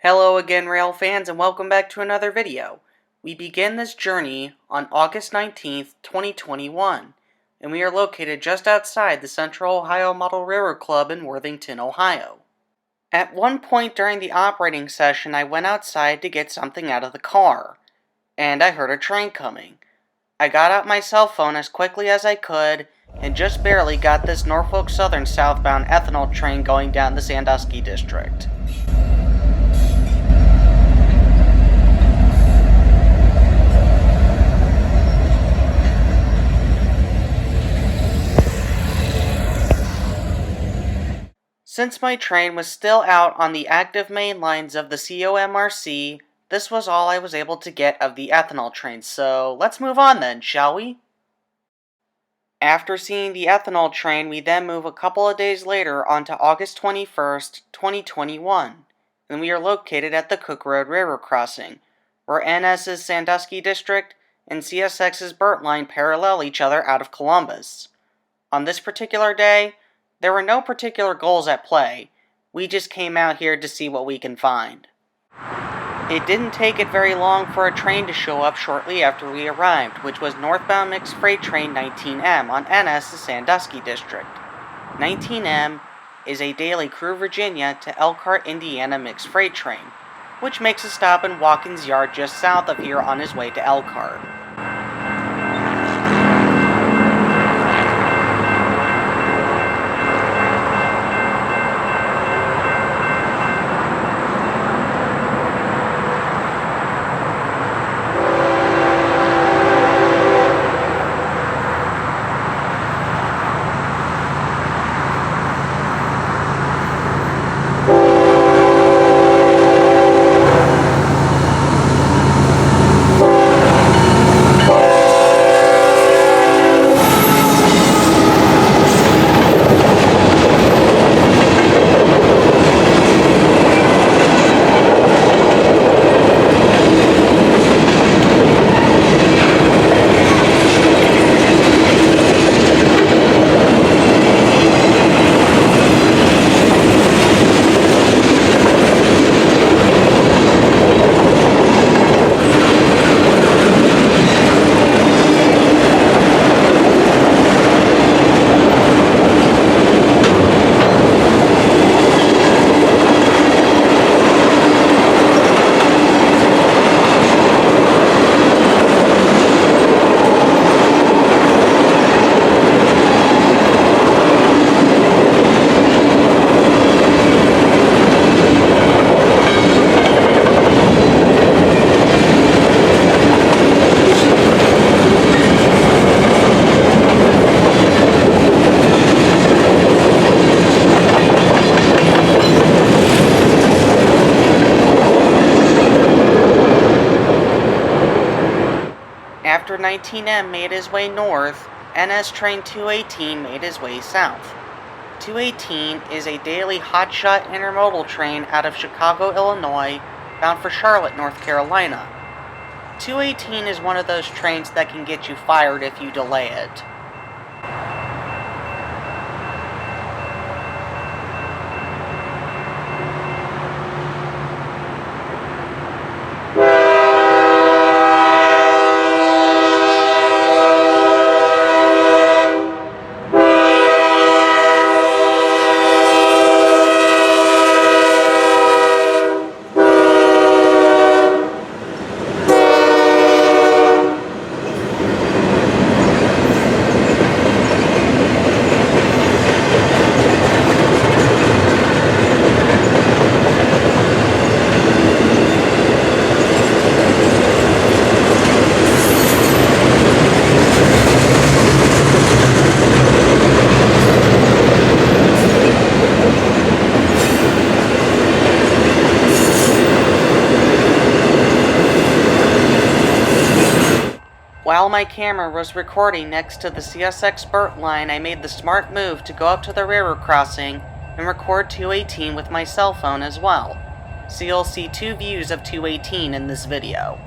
Hello again, rail fans, and welcome back to another video. We begin this journey on August 19th, 2021, and we are located just outside the Central Ohio Model Railroad Club in Worthington, Ohio. At one point during the operating session, I went outside to get something out of the car, and I heard a train coming. I got out my cell phone as quickly as I could, and just barely got this Norfolk Southern southbound ethanol train going down the Sandusky District. Since my train was still out on the active main lines of the COMRC, this was all I was able to get of the ethanol train, so let's move on then, shall we? After seeing the ethanol train, we then move a couple of days later on to August 21st, 2021, and we are located at the Cook Road Railroad Crossing, where NS's Sandusky District and CSX's Burt Line parallel each other out of Columbus. On this particular day, there were no particular goals at play. We just came out here to see what we can find. It didn't take it very long for a train to show up shortly after we arrived, which was northbound mixed freight train 19M on NS's Sandusky District. 19M is a daily Crewe, Virginia to Elkhart, Indiana mixed freight train, which makes a stop in Watkins Yard just south of here on his way to Elkhart. After 19M made his way north, NS Train 218 made his way south. 218 is a daily hotshot intermodal train out of Chicago, Illinois, bound for Charlotte, North Carolina. 218 is one of those trains that can get you fired if you delay it. While my camera was recording next to the CSX Burt Line, I made the smart move to go up to the railroad crossing and record 218 with my cell phone as well. So you'll see two views of 218 in this video.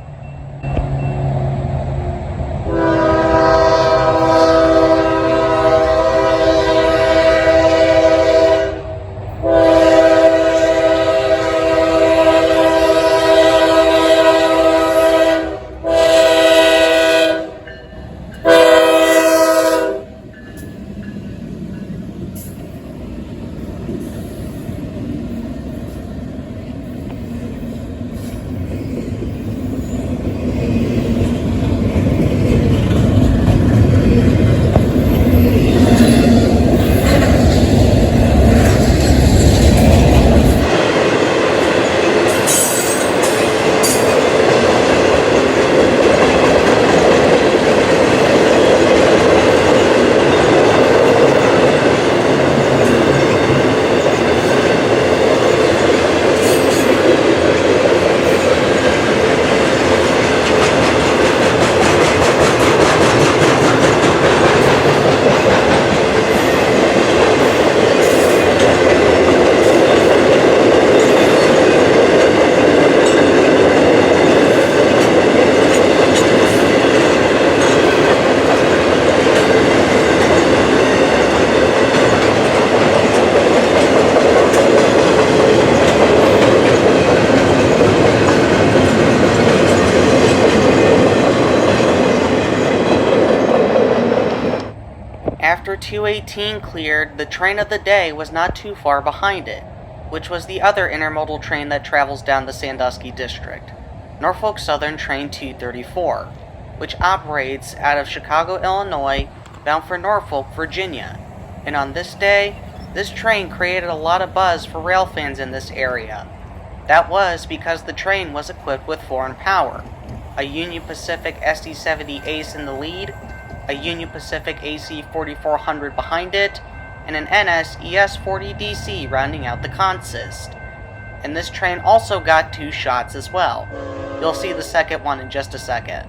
218 cleared, the train of the day was not too far behind it, which was the other intermodal train that travels down the Sandusky District, Norfolk Southern Train 234, which operates out of Chicago, Illinois, bound for Norfolk, Virginia. And on this day, this train created a lot of buzz for rail fans in this area. That was because the train was equipped with foreign power, a Union Pacific SD-70 Ace in the lead, a Union Pacific AC 4400 behind it, and an NS ES-40 DC rounding out the consist. And this train also got 2 shots as well. You'll see the second one in just a second.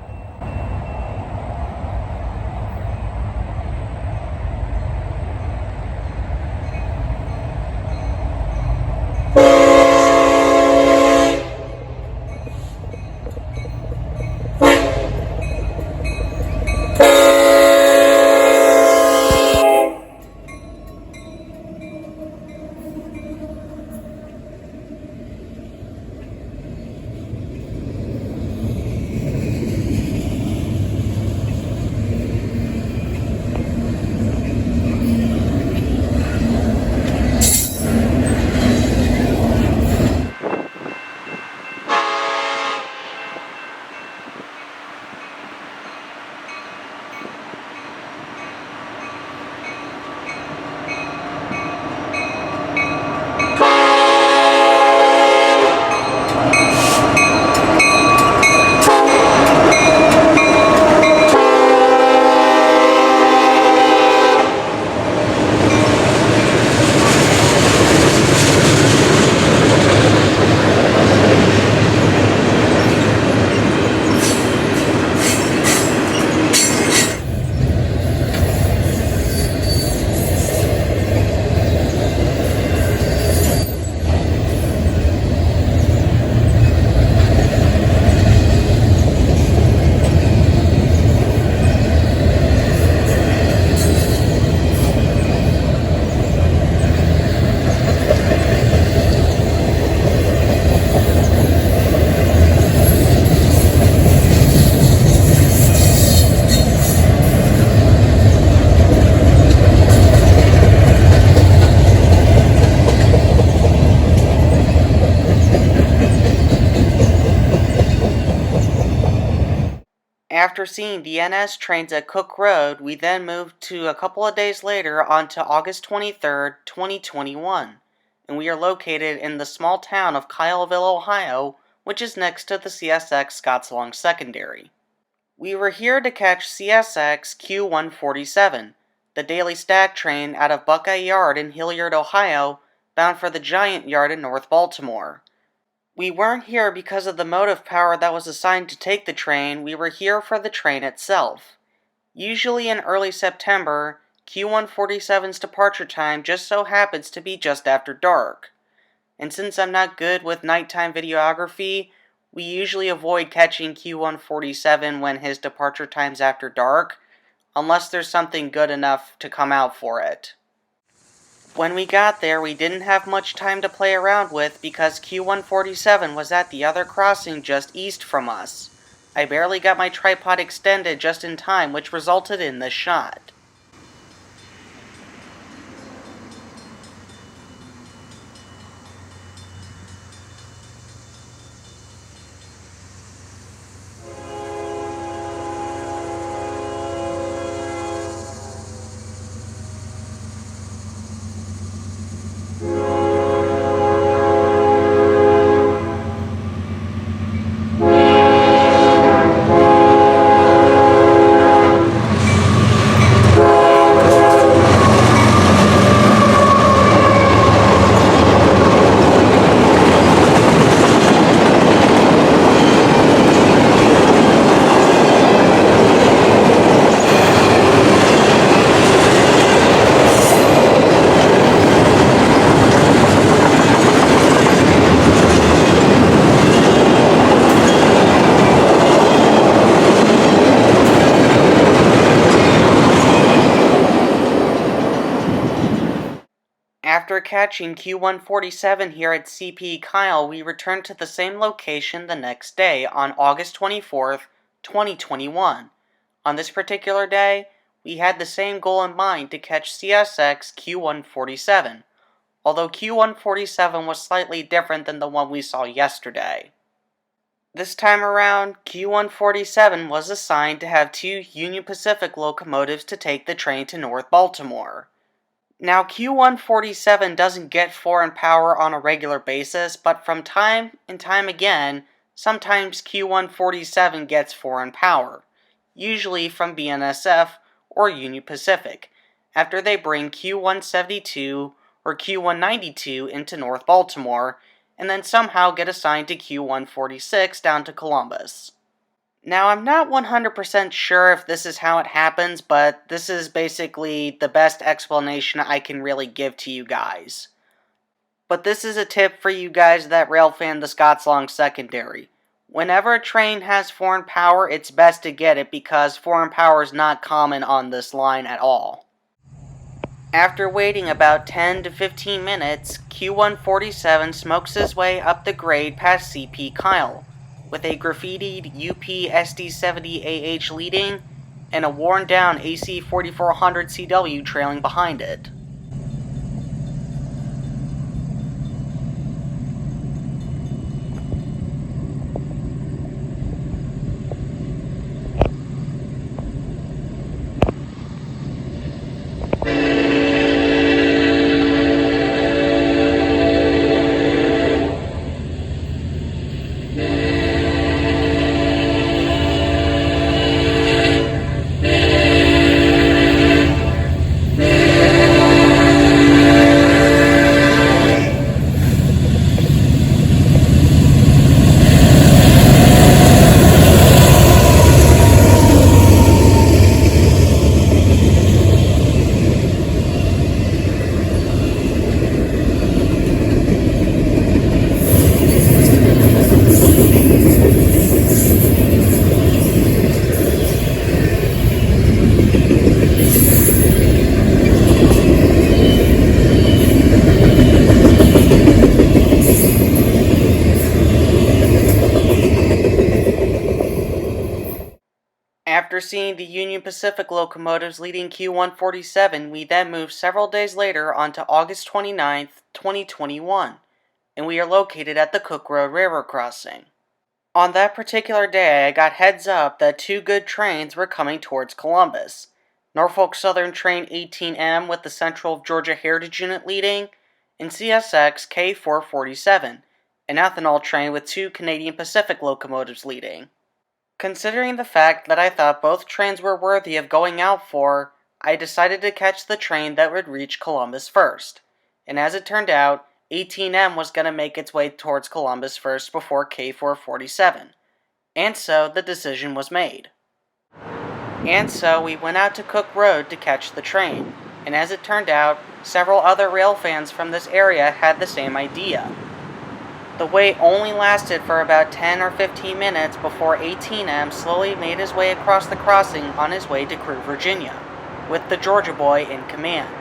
After seeing the NS trains at Cook Road, we then moved to a couple of days later onto August 23rd, 2021, and we are located in the small town of Kyleville, Ohio, which is next to the CSX Scottslawn Secondary. We were here to catch CSX Q147, the daily stack train out of Buckeye Yard in Hilliard, Ohio, bound for the Giant Yard in North Baltimore. We weren't here because of the motive power that was assigned to take the train, we were here for the train itself. Usually in early September, Q147's departure time just so happens to be just after dark. And since I'm not good with nighttime videography, we usually avoid catching Q147 when his departure time's after dark, unless there's something good enough to come out for it. When we got there, we didn't have much time to play around with because Q147 was at the other crossing just east from us. I barely got my tripod extended just in time, which resulted in this shot. After catching Q147 here at CP Kyle, we returned to the same location the next day on August 24th, 2021. On this particular day, we had the same goal in mind to catch CSX Q147, although Q147 was slightly different than the one we saw yesterday. This time around, Q147 was assigned to have 2 Union Pacific locomotives to take the train to North Baltimore. Now, Q147 doesn't get foreign power on a regular basis, but from time and time again, sometimes Q147 gets foreign power, usually from BNSF or Union Pacific, after they bring Q172 or Q192 into North Baltimore, and then somehow get assigned to Q146 down to Columbus. Now, I'm not 100% sure if this is how it happens, but this is basically the best explanation I can really give to you guys. But this is a tip for you guys that railfan the Scottslawn secondary. Whenever a train has foreign power, it's best to get it because foreign power is not common on this line at all. After waiting about 10 to 15 minutes, Q147 smokes his way up the grade past CP Kyle, with a graffitied UP SD70AH leading and a worn-down AC 4400 CW trailing behind it. After seeing the Union Pacific locomotives leading Q147, we then moved several days later onto August 29th, 2021, and we are located at the Cook Road Railroad crossing. On that particular day, I got heads up that 2 good trains were coming towards Columbus. Norfolk Southern Train 18M with the Central Georgia Heritage Unit leading, and CSX K447, an ethanol train with 2 Canadian Pacific locomotives leading. Considering the fact that I thought both trains were worthy of going out for, I decided to catch the train that would reach Columbus first. And as it turned out, 18M was going to make its way towards Columbus first before K447. And so the decision was made. And so we went out to Cook Road to catch the train. And as it turned out, several other rail fans from this area had the same idea. The wait only lasted for about 10 or 15 minutes before 18M slowly made his way across the crossing on his way to Crewe, Virginia, with the Georgia boy in command.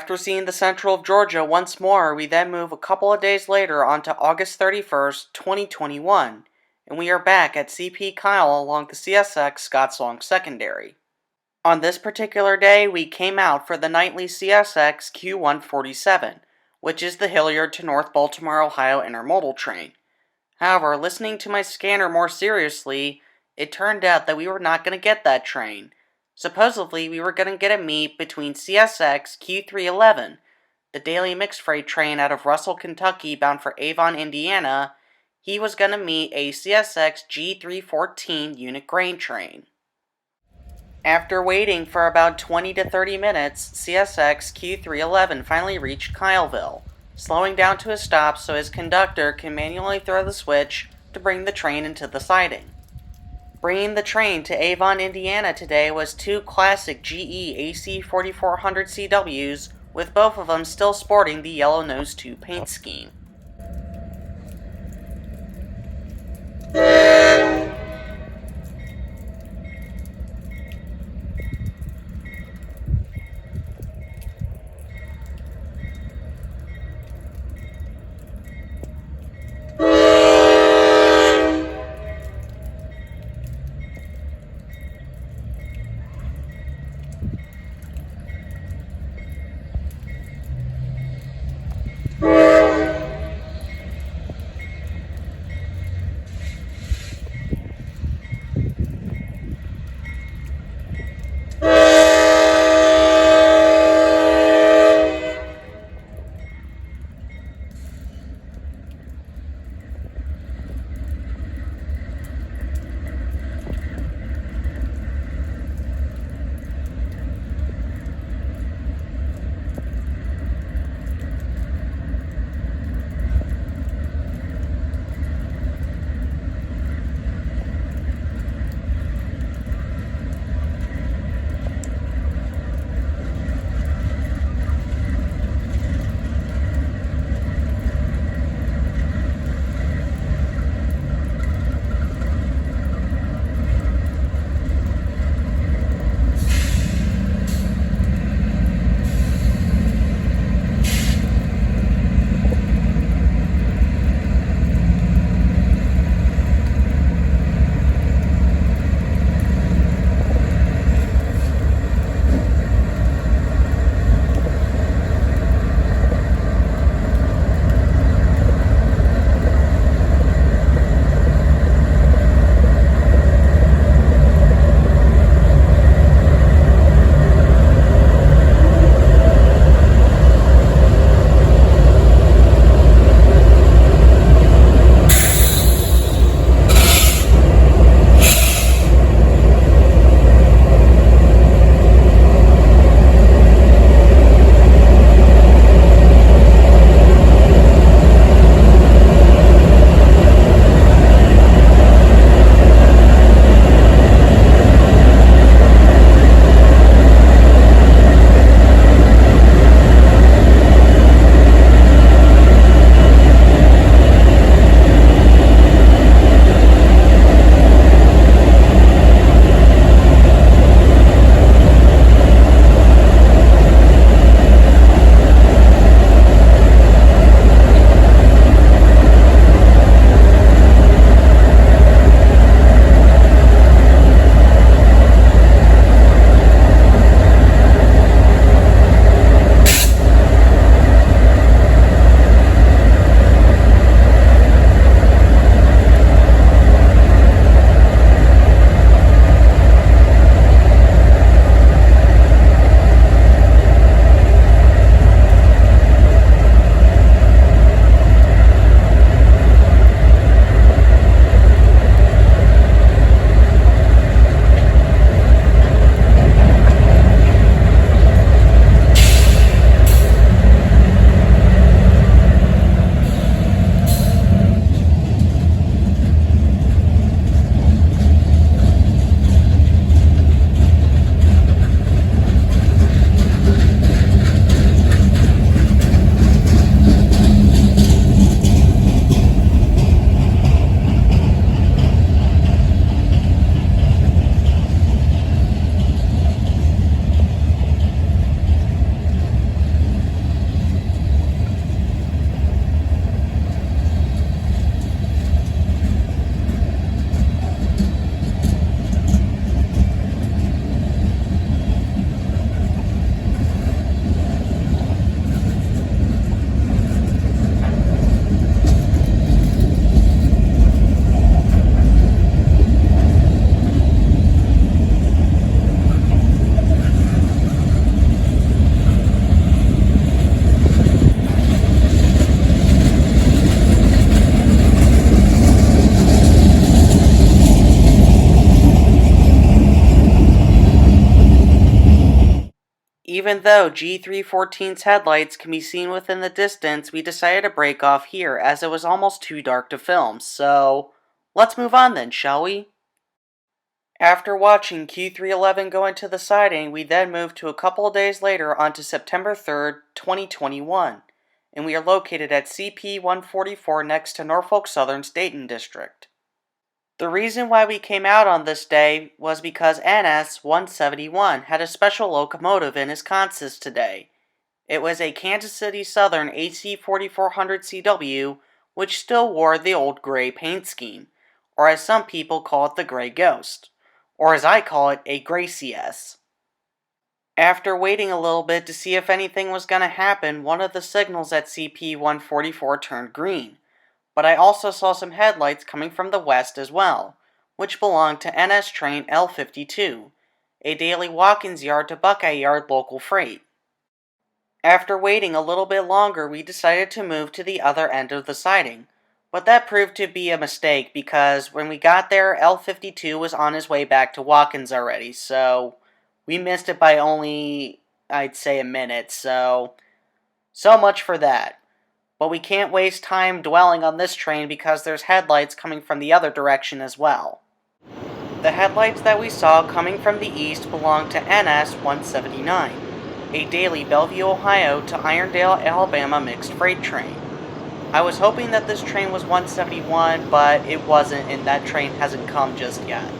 After seeing the central of Georgia once more, we then move a couple of days later on to August 31st, 2021, and we are back at CP Kyle along the CSX Scottslawn Secondary. On this particular day, we came out for the nightly CSX Q147, which is the Hilliard to North Baltimore, Ohio intermodal train. However, listening to my scanner more seriously, it turned out that we were not going to get that train. Supposedly, we were going to get a meet between CSX Q311, the daily mixed freight train out of Russell, Kentucky bound for Avon, Indiana. He was going to meet a CSX G314 unit grain train. After waiting for about 20 to 30 minutes, CSX Q311 finally reached Kyleville, slowing down to a stop so his conductor can manually throw the switch to bring the train into the siding. Bringing the train to Avon, Indiana today was two classic GE AC 4400 CWs, with both of them still sporting the yellow nose 2 paint scheme. Even though G314's headlights can be seen within the distance, we decided to break off here as it was almost too dark to film, so let's move on then, shall we? After watching Q311 go into the siding, we then moved to a couple of days later onto September 3rd, 2021, and we are located at CP-144 next to Norfolk Southern's Dayton District. The reason why we came out on this day was because NS-171 had a special locomotive in his consist today. It was a Kansas City Southern AC 4400 CW, which still wore the old gray paint scheme, or as some people call it the Gray Ghost, or as I call it, a Gray CS. After waiting a little bit to see if anything was going to happen, one of the signals at CP-144 turned green. But I also saw some headlights coming from the west as well, which belonged to NS Train L52, a daily walk-ins yard to Buckeye Yard local freight. After waiting a little bit longer, we decided to move to the other end of the siding, but that proved to be a mistake because when we got there, L52 was on his way back to walk-ins already, so we missed it by only, I'd say, a minute, so much for that. But we can't waste time dwelling on this train because there's headlights coming from the other direction as well. The headlights that we saw coming from the east belong to NS-179, a daily Bellevue, Ohio to Irondale, Alabama mixed freight train. I was hoping that this train was 171, but it wasn't, and that train hasn't come just yet.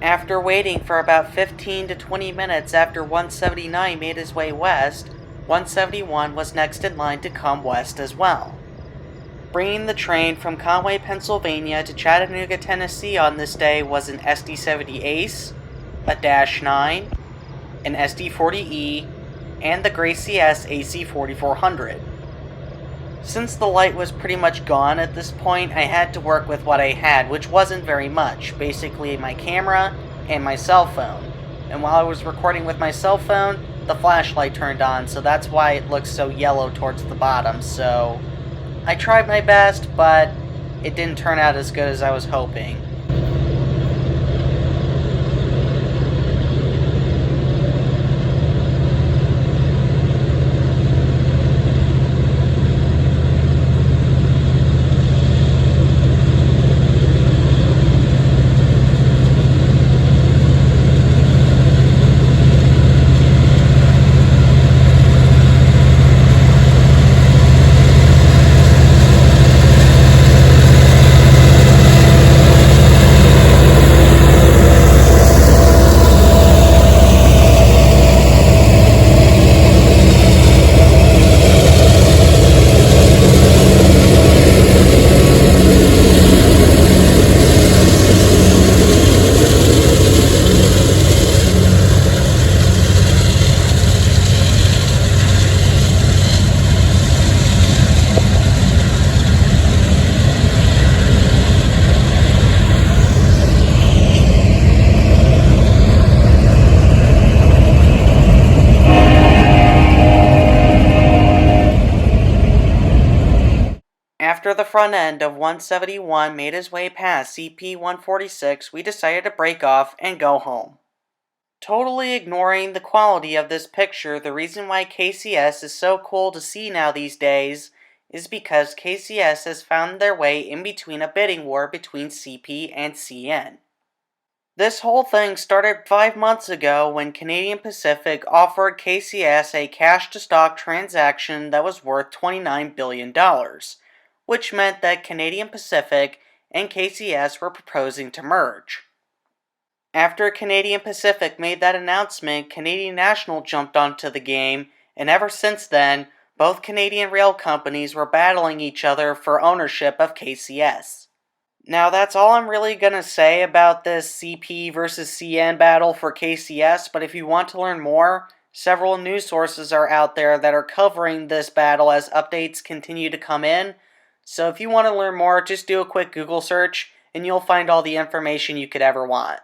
After waiting for about 15 to 20 minutes after 179 made his way west, 171 was next in line to come west as well. Bringing the train from Conway, Pennsylvania to Chattanooga, Tennessee on this day was an SD70 Ace, a Dash 9, an SD40E, and the Gray CS AC 4400. Since the light was pretty much gone at this point, I had to work with what I had, which wasn't very much, basically my camera and my cell phone. And while I was recording with my cell phone, the flashlight turned on, so that's why it looks so yellow towards the bottom. So I tried my best, but it didn't turn out as good as I was hoping. After the front end of 171 made his way past CP-146, we decided to break off and go home. Totally ignoring the quality of this picture, the reason why KCS is so cool to see now these days is because KCS has found their way in between a bidding war between CP and CN. This whole thing started 5 months ago when Canadian Pacific offered KCS a cash-to-stock transaction that was worth $29 billion, which meant that Canadian Pacific and KCS were proposing to merge. After Canadian Pacific made that announcement, Canadian National jumped onto the game, and ever since then, both Canadian rail companies were battling each other for ownership of KCS. Now that's all I'm really going to say about this CP versus CN battle for KCS, but if you want to learn more, several news sources are out there that are covering this battle as updates continue to come in. So if you want to learn more, just do a quick Google search and you'll find all the information you could ever want.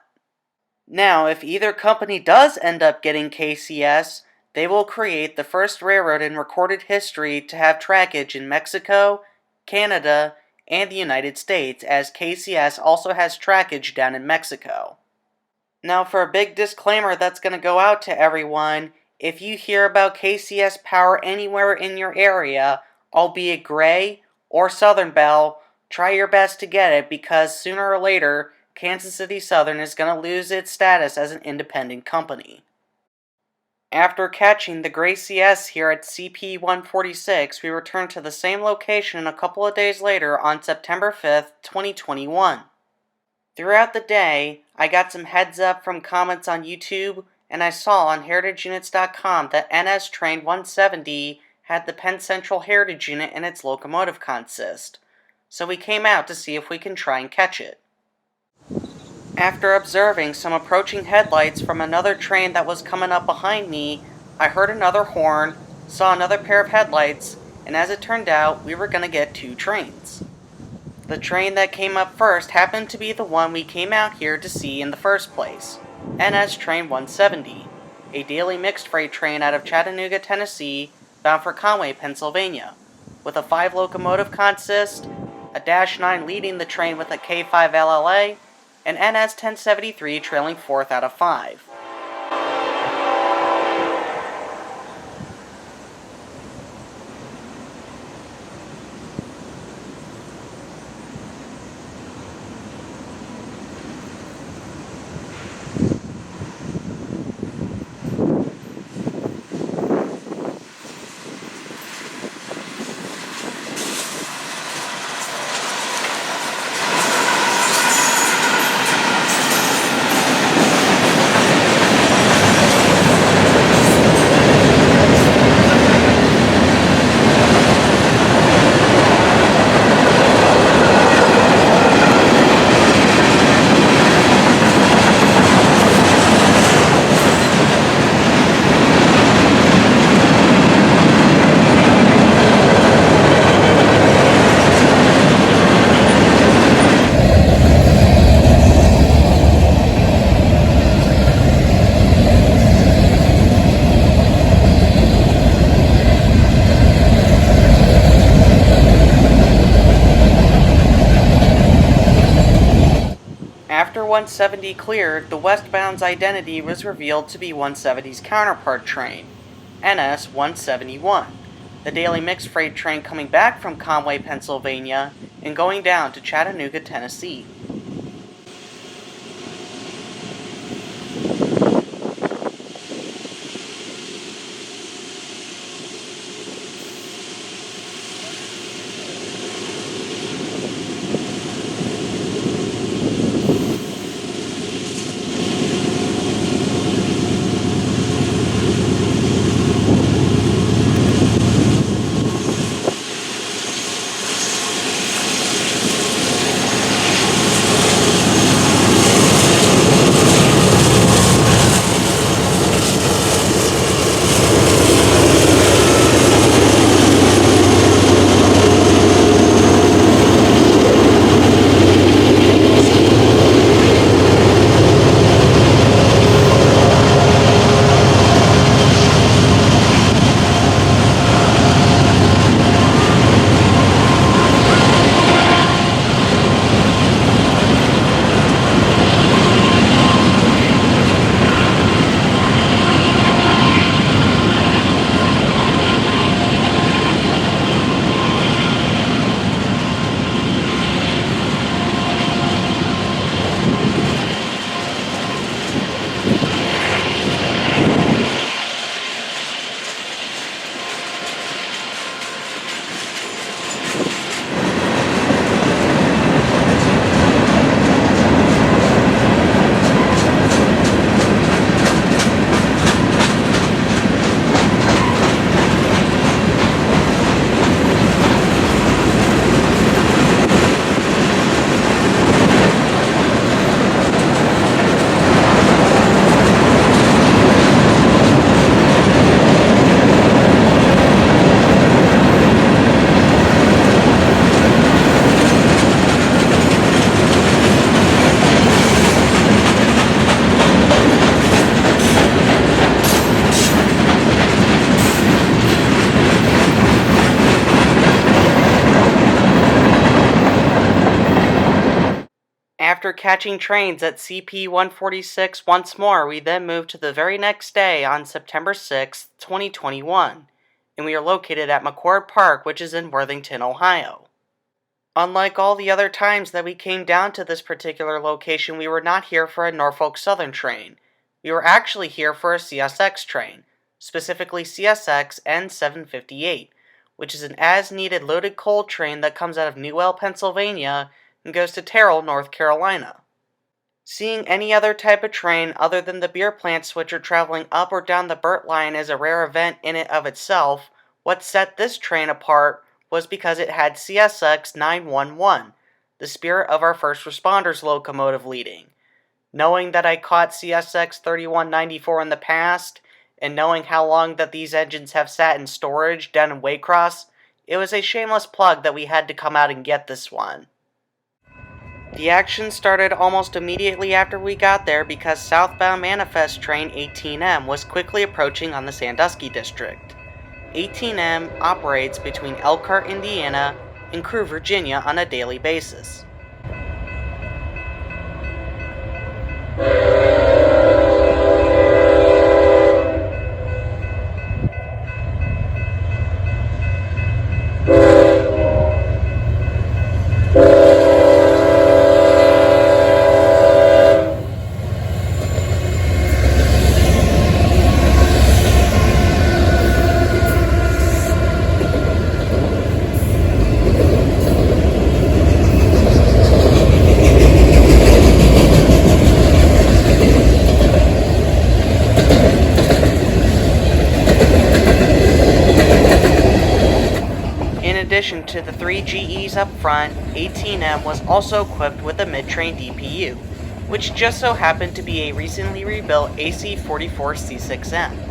Now, if either company does end up getting KCS, they will create the first railroad in recorded history to have trackage in Mexico, Canada, and the United States, as KCS also has trackage down in Mexico. Now, for a big disclaimer that's going to go out to everyone, if you hear about KCS power anywhere in your area, albeit Gray or Southern Bell, try your best to get it, because sooner or later, Kansas City Southern is going to lose its status as an independent company. After catching the Gray CS here at CP 146, we returned to the same location a couple of days later on September 5th, 2021. Throughout the day, I got some heads up from comments on YouTube, and I saw on heritageunits.com that NS Train 170 had the Penn Central Heritage Unit in its locomotive consist, so we came out to see if we can try and catch it. After observing some approaching headlights from another train that was coming up behind me, I heard another horn, saw another pair of headlights, and as it turned out, we were going to get 2 trains. The train that came up first happened to be the one we came out here to see in the first place, NS Train 170, a daily mixed freight train out of Chattanooga, Tennessee, bound for Conway, Pennsylvania, with a 5 locomotive consist, a Dash 9 leading the train with a K5 LLA, and NS 1073 trailing 4th out of 5. After 170 cleared, the westbound's identity was revealed to be 170's counterpart train, NS 171, the daily mixed freight train coming back from Conway, Pennsylvania, and going down to Chattanooga, Tennessee. After catching trains at CP 146 once more, we then moved to the very next day on September 6, 2021, and we are located at McCord Park, which is in Worthington, Ohio. Unlike all the other times that we came down to this particular location, we were not here for a Norfolk Southern train. We were actually here for a CSX train, specifically CSX N758, which is an as-needed loaded coal train that comes out of Newell, Pennsylvania, and goes to Terrell, North Carolina. Seeing any other type of train other than the beer plant switcher traveling up or down the Burt Line is a rare event in and of itself. What set this train apart was because it had CSX 911, the Spirit of Our First Responders locomotive leading. Knowing that I caught CSX 3194 in the past, and knowing how long that these engines have sat in storage down in Waycross, it was a shameless plug that we had to come out and get this one. The action started almost immediately after we got there because southbound Manifest Train 18M was quickly approaching on the Sandusky District. 18M operates between Elkhart, Indiana, and Crewe, Virginia on a daily basis. In addition to the 3 GEs up front, 18M was also equipped with a mid-train DPU, which just so happened to be a recently rebuilt AC-44C6M.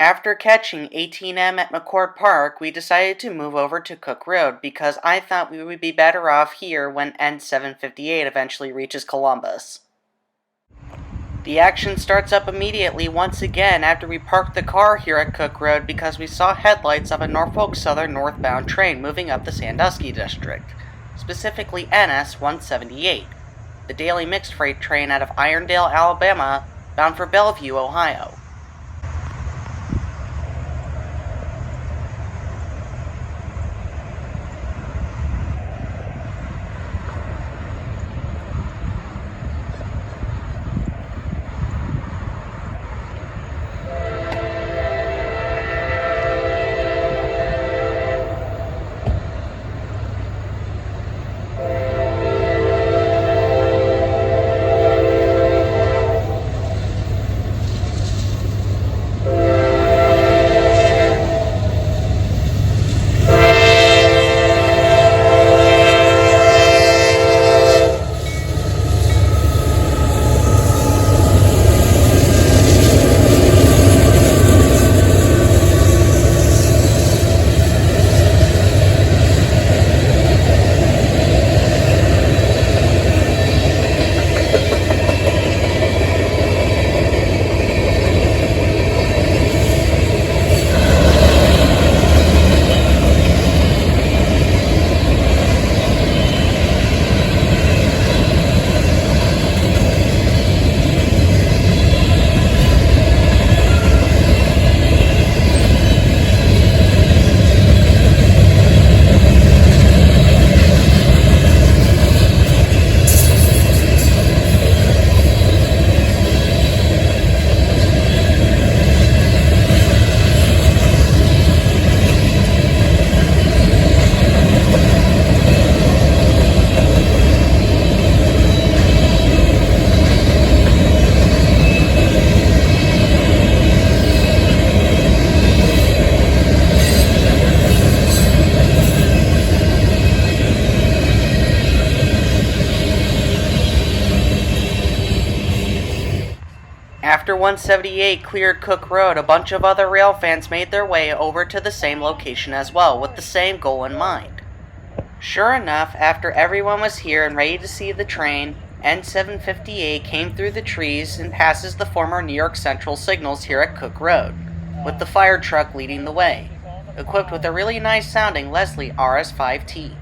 After catching 18M at McCord Park, we decided to move over to Cook Road because I thought we would be better off here when N758 eventually reaches Columbus. The action starts up immediately once again after we parked the car here at Cook Road because we saw headlights of a Norfolk Southern northbound train moving up the Sandusky District, specifically NS 178, the daily mixed freight train out of Irondale, Alabama, bound for Bellevue, Ohio. after 178 cleared Cook Road, a bunch of other railfans made their way over to the same location as well, with the same goal in mind. Sure enough, after everyone was here and ready to see the train, N758 came through the trees and passes the former New York Central signals here at Cook Road, with the fire truck leading the way, equipped with a really nice sounding Leslie RS5T.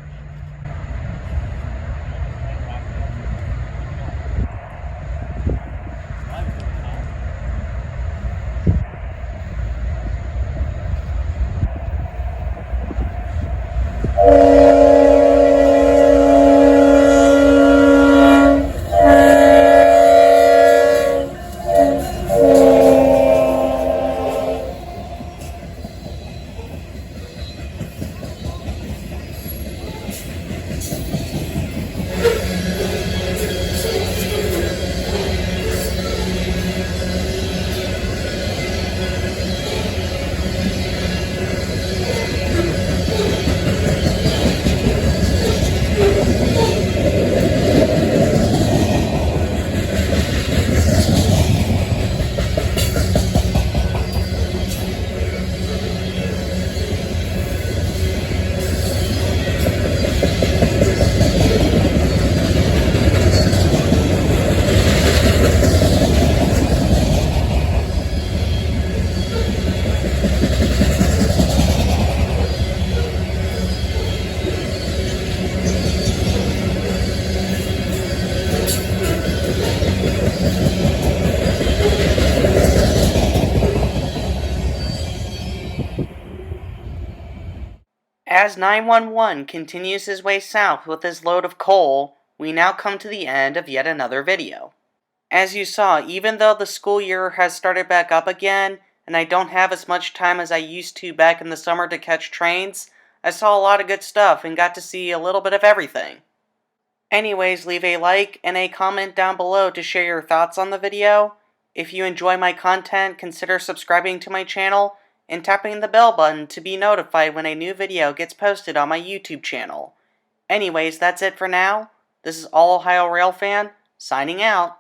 As 911 continues his way south with his load of coal, we now come to the end of yet another video. As you saw, even though the school year has started back up again, and I don't have as much time as I used to back in the summer to catch trains, I saw a lot of good stuff and got to see a little bit of everything. Anyways, leave a like and a comment down below to share your thoughts on the video. If you enjoy my content, consider subscribing to my channel and tapping the bell button to be notified when a new video gets posted on my YouTube channel. Anyways, that's it for now. This is All Ohio Railfan, signing out.